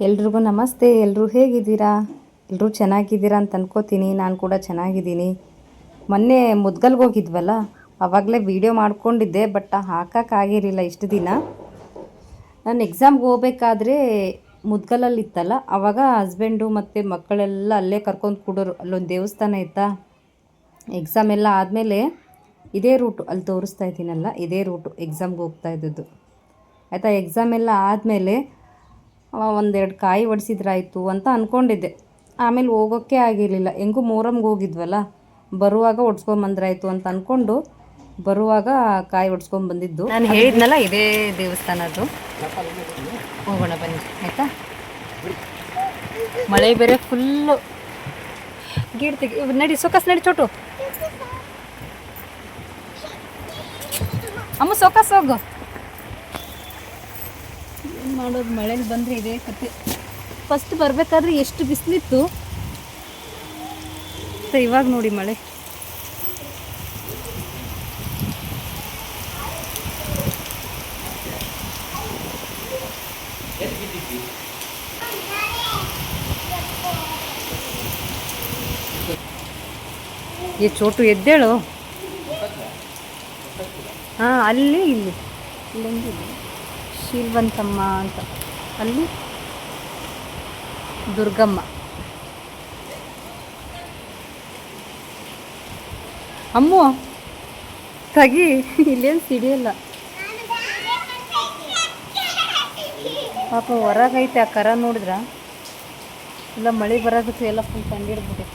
ಎಲ್ರಿಗೂ ನಮಸ್ತೆ. ಎಲ್ಲರೂ ಹೇಗಿದ್ದೀರಾ? ಎಲ್ಲರೂ ಚೆನ್ನಾಗಿದ್ದೀರಾ ಅಂತ ಅನ್ಕೋತೀನಿ. ನಾನು ಕೂಡ ಚೆನ್ನಾಗಿದ್ದೀನಿ. ಮೊನ್ನೆ ಮುದ್ಗಲ್ಗೆ ಹೋಗಿದ್ವಲ್ಲ, ಆವಾಗಲೇ ವೀಡಿಯೋ ಮಾಡ್ಕೊಂಡಿದ್ದೆ, ಬಟ್ ಹಾಕೋಕ್ಕಾಗಿರಲಿಲ್ಲ ಇಷ್ಟು ದಿನ. ನಾನು ಎಕ್ಸಾಮ್ಗೆ ಹೋಗ್ಬೇಕಾದ್ರೆ ಮುದ್ಗಲಲ್ಲಿತ್ತಲ್ಲ, ಆವಾಗ ಹಸ್ಬೆಂಡು ಮತ್ತು ಮಕ್ಕಳೆಲ್ಲ ಅಲ್ಲೇ ಕರ್ಕೊಂಡು ಕೂಡೋರು. ಅಲ್ಲೊಂದು ದೇವಸ್ಥಾನ ಇತ್ತಾ. ಎಕ್ಸಾಮ್ ಎಲ್ಲ ಆದಮೇಲೆ ಇದೇ ರೂಟು, ಅಲ್ಲಿ ತೋರಿಸ್ತಾ ಇದ್ದೀನಲ್ಲ, ಇದೇ ರೂಟು ಎಕ್ಸಾಮ್ಗೆ ಹೋಗ್ತಾ ಇದ್ದದ್ದು ಆಯಿತಾ. ಎಕ್ಸಾಮ್ ಎಲ್ಲ ಆದಮೇಲೆ ಒಂದೆರಡು ಕಾಯಿ ಒಡಿಸಿದ್ರಾಯ್ತು ಅಂತ ಅಂದ್ಕೊಂಡಿದ್ದೆ. ಆಮೇಲೆ ಹೋಗೋಕ್ಕೆ ಆಗಿರಲಿಲ್ಲ. ಹೆಂಗೂ ಮೊಹರಂಗೆ ಹೋಗಿದ್ವಲ್ಲ, ಬರುವಾಗ ಒಡ್ಸ್ಕೊಂಬಂದ್ರಾಯ್ತು ಅಂತ ಅಂದ್ಕೊಂಡು ಬರುವಾಗ ಕಾಯಿ ಒಡ್ಸ್ಕೊಂಬಂದಿದ್ದು. ನಾನು ಹೇಳಿದ್ನಲ್ಲ ಇದೇ ದೇವಸ್ಥಾನ, ಅದು ಹೋಗೋಣ ಬನ್ನಿ ಆಯಿತಾ. ಮಳೆ ಬೇರೆ ಫುಲ್ಲು. ಗಿಡ್ತಿಗೆ ನಡಿ, ಸೊಕಸ್ ನಡಿ ಚೋಟು. ಅಮ್ಮ ಸೊಕಸ್ ಹೋಗು. ಏನು ಮಾಡೋದು, ಮಳೇಲಿ ಬಂದರೆ ಇದೇ ಕತೆ. ಫಸ್ಟ್ ಬರಬೇಕಾದ್ರೆ ಎಷ್ಟು ಬಿಸಿಲಿತ್ತು, ಇವಾಗ ನೋಡಿ ಮಳೆ. ಚೋಟು ಎದ್ದೇಳು. ಹಾಂ, ಅಲ್ಲಿ ಇಲ್ಲಿ ಇಲ್ಲೊಂದು ಶೀಲ್ವಂತಮ್ಮ ಅಂತ, ಅಲ್ಲಿ ದುರ್ಗಮ್ಮ. ಅಮ್ಮು ತಗಿ, ಇಲ್ಲೇನು ಸಿಡಿಯಲ್ಲ ಪಾಪ. ಹೊರಗೈತೆ ಆ ಕರ ನೋಡಿದ್ರ, ಇಲ್ಲ ಮಳೆ ಬರೋದಕ್ಕೆ ಎಲ್ಲ ಫುಲ್ ತಂಡಿಡ್ಬಿಟ್ಟೆ.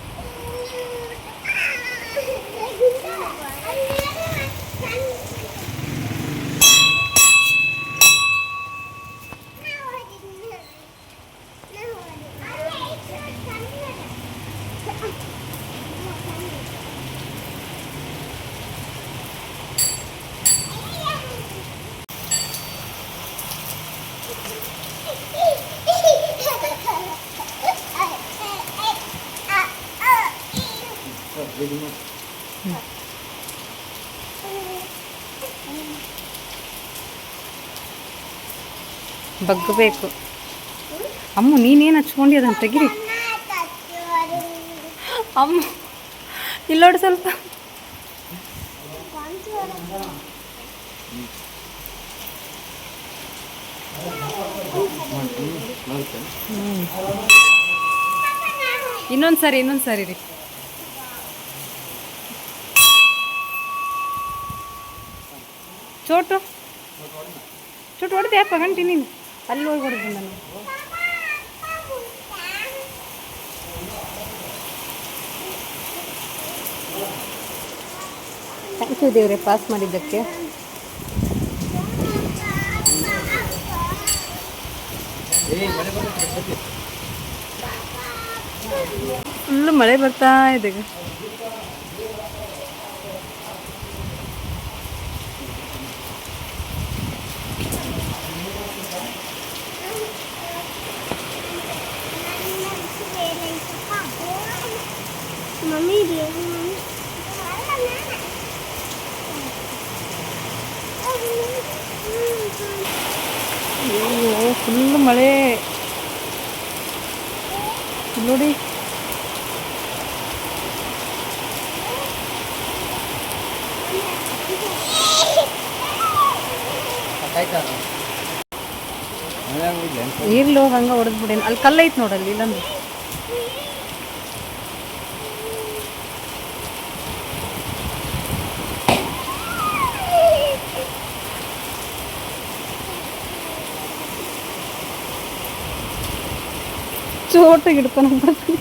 ಬಗ್ಗಬೇಕು. ಅಮ್ಮ ನೀನೇನು ಹಚ್ಕೊಂಡು ಅದನ್ನು ತೆಗಿರಿ. ಅಮ್ಮ ಇಲ್ಲೋಡಿ ಸ್ವಲ್ಪ. ಇನ್ನೊಂದು ಸರಿ ರೀ. ಚೋಟು ಹೊಡೆದೆ ಯಾಕೆ ಗಂಟಿ ನೀನು? ಅಲ್ಲಿ ಹೋಗಿ ಹೊಡೆದು ನಾನು. ಥ್ಯಾಂಕ್ ಯು ದೇವ್ರೆ ಪಾಸ್ ಮಾಡಿದ್ದಕ್ಕೆ. ಫುಲ್ಲು ಮಳೆ ಬರ್ತಾ ಇದೆ. ಅಯ್ಯೋ ಫುಲ್ಲು ಮಳೆ ನೋಡಿ. ಇರ್ಲೋ ಹಂಗ ಹೊಡೆದ್ಬಿಡೇನು. ಅಲ್ಲಿ ಕಲ್ಲೈತೆ ನೋಡಲ್ಲಿ, ಇಲ್ಲಂದ್ರೆ ಚೋಟಾಗಿ ಹಿಡ್ಕೊಂಡು ಬರ್ತೀನಿ.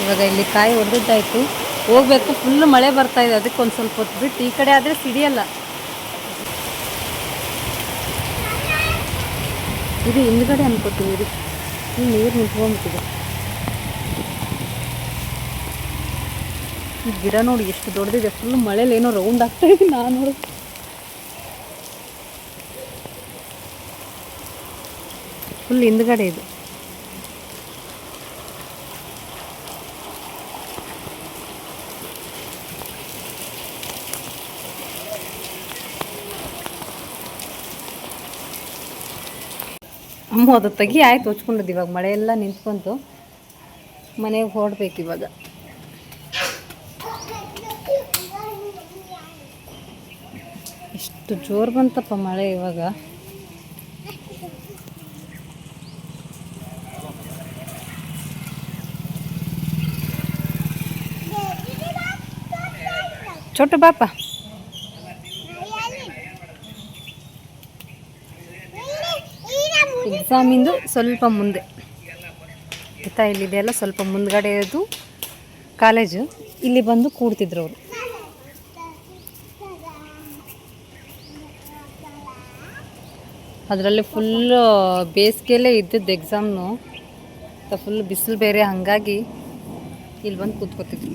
ಇವಾಗ ಇಲ್ಲಿ ಕಾಯಿ ಹೊಡೆದಿದ್ದಾಯ್ತು, ಹೋಗ್ಬೇಕು. ಫುಲ್ಲು ಮಳೆ ಬರ್ತಾ ಇದೆ, ಅದಕ್ಕೆ ಒಂದು ಸ್ವಲ್ಪ ಹೊತ್ತು ಬಿಟ್ಟು ಈ ಕಡೆ ಆದರೆ ಸಿಡಿಯಲ್ಲ. ಇದು ಹಿಂದ್ಗಡೆ ಅನ್ಕೋತೀನಿ. ಇದು ನೀರು ನಿಂತ್ಕೊಂಡ್ಬಿಟ್ಟಿದೆ. ಈ ಗಿಡ ನೋಡಿ ಎಷ್ಟು ದೊಡ್ಡದಿದೆ. ಫುಲ್ ಮಳೇಲಿ ಏನೋ ರೌಂಡ್ ಆಗ್ತಾ ಇದೆ. ನಾನು ನೋಡಿ ಫುಲ್ ಹಿಂದ್ಗಡೆ ಇದು. ಅಮ್ಮ ಅದು ತೆಗಿ ಆಯ್ತು ಹೊಚ್ಕೊಂಡಿದ್ದು. ಇವಾಗ ಮಳೆ ಎಲ್ಲ ನಿಂತ್ಕೊಂತು, ಮನೆಗೆ ಹೊರಡ್ಬೇಕು ಇವಾಗ. ಎಷ್ಟು ಜೋರು ಬಂತಪ್ಪ ಮಳೆ ಇವಾಗ. ಚೋಟು ಬಾಪ, ಎಕ್ಸಾಮಿಂದು ಸ್ವಲ್ಪ ಮುಂದೆ ಆಯಿತಾ, ಇಲ್ಲಿದೆಲ್ಲ ಸ್ವಲ್ಪ ಮುಂದ್ಗಡೆ ಅದು ಕಾಲೇಜು. ಇಲ್ಲಿ ಬಂದು ಕೂಡ್ತಿದ್ರು ಅವರು. ಅದರಲ್ಲಿ ಫುಲ್ಲು ಬೇಸಿಗೆಯಲ್ಲೇ ಇದ್ದದ್ದು ಎಕ್ಸಾಮ್ನು, ಫುಲ್ ಬಿಸಿಲು ಬೇರೆ, ಹಾಗಾಗಿ ಇಲ್ಲಿ ಬಂದು ಕೂತ್ಕೋತಿದ್ರು.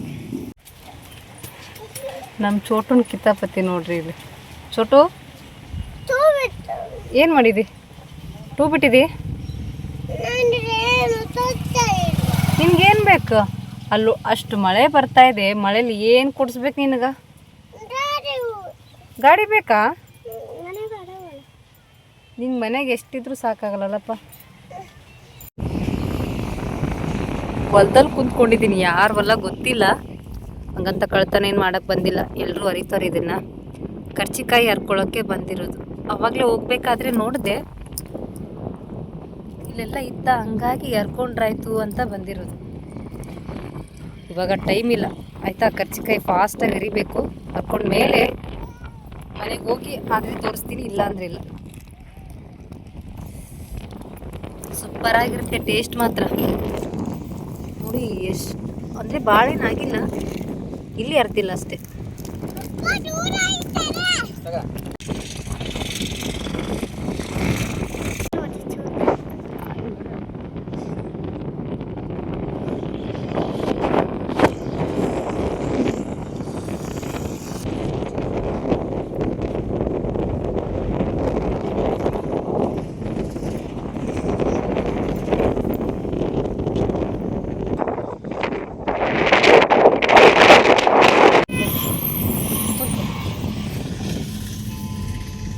ನಮ್ಮ ಚೋಟುನ ಕಿತಾಪತಿ ನೋಡ್ರಿ ಇಲ್ಲಿ. ಚೋಟು ಏನು ಮಾಡಿದಿ? ಟೂ ಬಿಟ್ಟಿದಿ? ನಿನ್ಗೇನು ಬೇಕು? ಅಲ್ಲೂ ಅಷ್ಟು ಮಳೆ ಬರ್ತಾ ಇದೆ, ಮಳೇಲಿ ಏನು ಕೊಡಿಸ್ಬೇಕು ನಿನಗೆ? ಗಾಡಿ ಬೇಕಾ? ನಿನ್ನ ಮನೆಗೆ ಎಷ್ಟಿದ್ರು ಸಾಕಾಗಲ್ಲಪ್ಪ. ಹೊಲ್ದಲ್ಲಿ ಕುಂತ್ಕೊಂಡಿದ್ದೀನಿ, ಯಾರು ಹೊಲ ಗೊತ್ತಿಲ್ಲ, ಹಂಗಂತ ಕಳ್ತನ ಏನು ಮಾಡೋಕ್ಕೆ ಬಂದಿಲ್ಲ. ಎಲ್ಲರೂ ಅರಿತಾರೆ ಇದನ್ನು. ಕರ್ಚಿಕಾಯಿ ಹರ್ಕೊಳ್ಳೋಕ್ಕೆ ಬಂದಿರೋದು. ಅವಾಗಲೇ ಹೋಗ್ಬೇಕಾದ್ರೆ ನೋಡಿದೆ ಇಲ್ಲೆಲ್ಲ ಇತ್ತ, ಹಂಗಾಗಿ ಹರ್ಕೊಂಡ್ರಾಯ್ತು ಅಂತ ಬಂದಿರೋದು. ಇವಾಗ ಟೈಮ್ ಇಲ್ಲ ಆಯಿತಾ, ಕರ್ಚಿಕಾಯಿ ಫಾಸ್ಟಾಗಿ ಹರಿಬೇಕು. ಹರ್ಕೊಂಡ ಮೇಲೆ ಮನೆಗೆ ಹೋಗಿ ಆದರೆ ತೋರಿಸ್ತೀನಿ, ಇಲ್ಲ ಅಂದರೆ ಇಲ್ಲ. ಸೂಪರಾಗಿರುತ್ತೆ ಟೇಸ್ಟ್ ಮಾತ್ರ. ನೋಡಿ ಎಷ್ಟು ಅಂದರೆ ಭಾಳೇನಾಗಿಲ್ಲ, ಇಲ್ಲಿ ಅರ್ದಿಲ್ಲ ಅಷ್ಟೇ.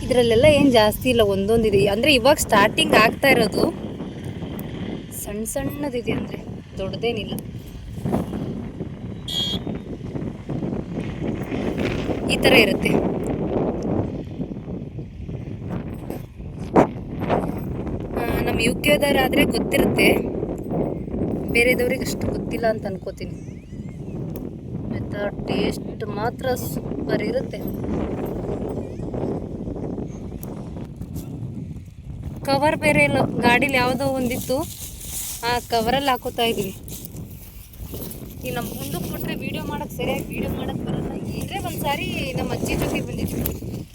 ಇದರಲ್ಲೆಲ್ಲ ಏನು ಜಾಸ್ತಿ ಇಲ್ಲ, ಒಂದೊಂದಿದೆ. ಅಂದರೆ ಇವಾಗ ಸ್ಟಾರ್ಟಿಂಗ್ ಆಗ್ತಾ ಇರೋದು, ಸಣ್ಣ ಸಣ್ಣದಿದೆ, ಅಂದರೆ ದೊಡ್ಡದೇನಿಲ್ಲ. ಈ ಥರ ಇರುತ್ತೆ. ನಮ್ಮ ಯುಕೆದವರಾದರೆ ಗೊತ್ತಿರುತ್ತೆ, ಬೇರೆದವ್ರಿಗೆ ಅಷ್ಟು ಗೊತ್ತಿಲ್ಲ ಅಂತ ಅನ್ಕೋತೀನಿ. ಮತ್ತು ಟೇಸ್ಟ್ ಮಾತ್ರ ಸೂಪರ್ ಇರುತ್ತೆ. ಕವರ್ ಬೇರೆ ಇಲ್ಲ, ಗಾಡೀಲಿ ಯಾವುದೋ ಒಂದಿತ್ತು, ಆ ಕವರಲ್ಲಿ ಹಾಕೋತಾ ಇದ್ದೀವಿ. ಈ ನಮ್ಮ ಮುಂದಕ್ಕೆ ಕೊಟ್ಟರೆ ವೀಡಿಯೋ ಮಾಡೋಕ್ಕೆ ಸರಿಯಾಗಿ ವೀಡಿಯೋ ಮಾಡೋಕ್ಕೆ ಬರಲ್ಲ. ಅಂದರೆ ಒಂದು ಸಾರಿ ನಮ್ಮ ಅಜ್ಜಿ ಜೊತೆ ಬಂದಿದ್ವಿ,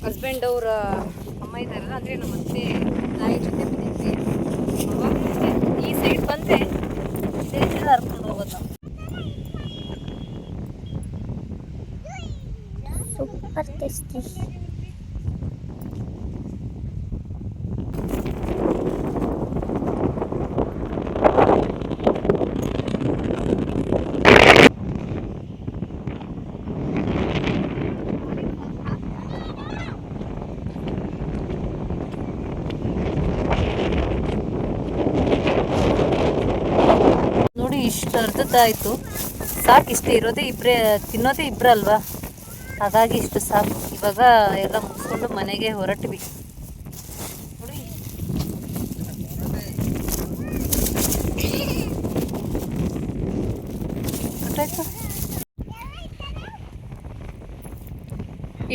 ಹಸ್ಬೆಂಡ್ ಅವರ ಅಮ್ಮ ಇದ್ದಾರಲ್ಲ, ಅಂದರೆ ನಮ್ಮ ಅತ್ತೆ ತಾಯಿ ಜೊತೆ ಬಂದಿದ್ವಿ. ಅವಾಗ ಈ ಸೈಡ್ ಬಂದರೆ ಇದೇ ಥರ ಹರ್ಕೊಂಡು ಹೋಗೋದು ನಾವು. Super tasty. ಇಷ್ಟು ಅರ್ಧದ್ದಾಯಿತು, ಸಾಕು. ಇಷ್ಟು ಇರೋದೇ ಇಬ್ಬರೇ, ತಿನ್ನೋದೇ ಇಬ್ಬರು ಅಲ್ವಾ, ಹಾಗಾಗಿ ಇಷ್ಟು ಸಾಕು. ಇವಾಗ ಎಲ್ಲ ಮುಗಿಸ್ಕೊಂಡು ಮನೆಗೆ ಹೊರಟ್ವಿ. ನೋಡಿ ಗೊತ್ತಾಯ್ತು.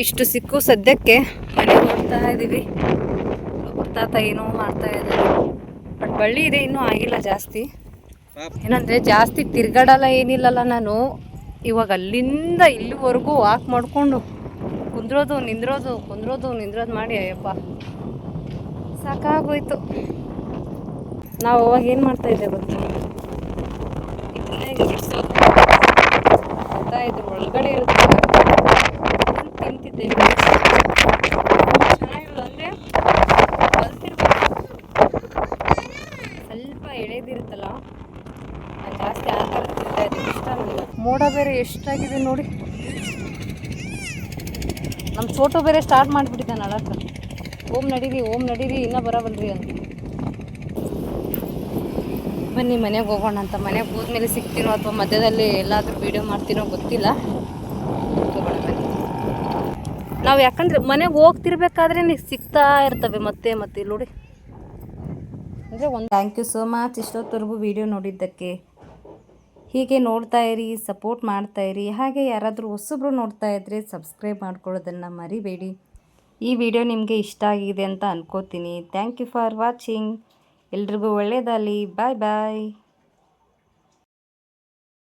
ಇಷ್ಟು ಸಿಕ್ಕು ಸದ್ಯಕ್ಕೆ ಮನೆಗೆ ಹೊರಡ್ತಾ ಇದ್ದೀವಿ. ತಾತ ಏನೋ ಮಾಡ್ತಾ ಇದ್ದಾರೆ, ಬಟ್ ಬಳ್ಳಿ ಇದೆ, ಇನ್ನೂ ಆಗಿಲ್ಲ ಜಾಸ್ತಿ. ಏನಂದರೆ ಜಾಸ್ತಿ ತಿರ್ಗಾಡಲ್ಲ, ಏನಿಲ್ಲಲ್ಲ ನಾನು. ಇವಾಗ ಅಲ್ಲಿಂದ ಇಲ್ಲಿವರೆಗೂ ವಾಕ್ ಮಾಡಿಕೊಂಡು ಕುಂದ್ರೋದು ನಿಂದ್ರೋದು ಮಾಡಿ ಅಯ್ಯಪ್ಪ ಸಾಕಾಗೋಯ್ತು. ನಾವು ಅವಾಗ ಏನು ಮಾಡ್ತಾಯಿದ್ದೆ ಗೊತ್ತಾ, ಇದ್ರ ಒಳಗಡೆ ಇರುತ್ತೆ ತಿಂತಿದ್ದೆ. ಚೆನ್ನಾಗಿಲ್ಲ ಅಂದರೆ ಸ್ವಲ್ಪ ಎಳೆದಿರುತ್ತಲ್ಲ, ಜಾಸ್ತಿ ಆ ಥರ ತಿಂತಾ ಇದ್ದೆ, ಇಷ್ಟ ನನಗೆ. ಮೋಡ ಬೇರೆ ಎಷ್ಟಾಗಿದೆ ನೋಡಿ. ನಮ್ಮ ಚೋಟು ಬೇರೆ ಸ್ಟಾರ್ಟ್ ಮಾಡಿಬಿಟ್ಟಿದ್ದಾನೆ ಅಳಕ್ಕೆ. ಓಮ್ ನಡೀರಿ ಇನ್ನೂ ಬರವಲ್ರಿ ಅಂತ. ಬನ್ನಿ ಮನೆಗೆ ಹೋಗೋಣ ಅಂತ. ಮನೆಗೆ ಹೋದ್ಮೇಲೆ ಸಿಗ್ತೀನೋ ಅಥವಾ ಮಧ್ಯದಲ್ಲಿ ಎಲ್ಲಾದರೂ ವೀಡಿಯೋ ಮಾಡ್ತೀನೋ ಗೊತ್ತಿಲ್ಲ. ಹೋಗೋಣ ಬನ್ನಿ. ನಾವು ಯಾಕಂದರೆ ಮನೆಗೆ ಹೋಗ್ತಿರ್ಬೇಕಾದ್ರೆ ಸಿಗ್ತಾ ಇರ್ತವೆ ಮತ್ತೆ ಮತ್ತೆ ಇಲ್ಲಿ ನೋಡಿ. ಅಂದರೆ ಥ್ಯಾಂಕ್ ಯು ಸೋ ಮಚ್ ಇಷ್ಟೊತ್ತವರೆಗೂ ವೀಡಿಯೋ ನೋಡಿದ್ದಕ್ಕೆ. ಹೀಗೆ ನೋಡ್ತಾ ಇರಿ, ಸಪೋರ್ಟ್ ಮಾಡ್ತಾ ಇರಿ. ಹಾಗೆ ಯಾರಾದರೂ ಹೊಸಬ್ರು ನೋಡ್ತಾ ಇದ್ದರೆ ಸಬ್ಸ್ಕ್ರೈಬ್ ಮಾಡ್ಕೊಳ್ಳೋದನ್ನು ಮರಿಬೇಡಿ. ಈ ವಿಡಿಯೋ ನಿಮಗೆ ಇಷ್ಟ ಆಗಿದೆ ಅಂತ ಅನ್ಕೋತೀನಿ. Thank you for watching. ಎಲ್ರಿಗೂ ಒಳ್ಳೆಯದಾಗಲಿ. ಬಾಯ್ ಬಾಯ್.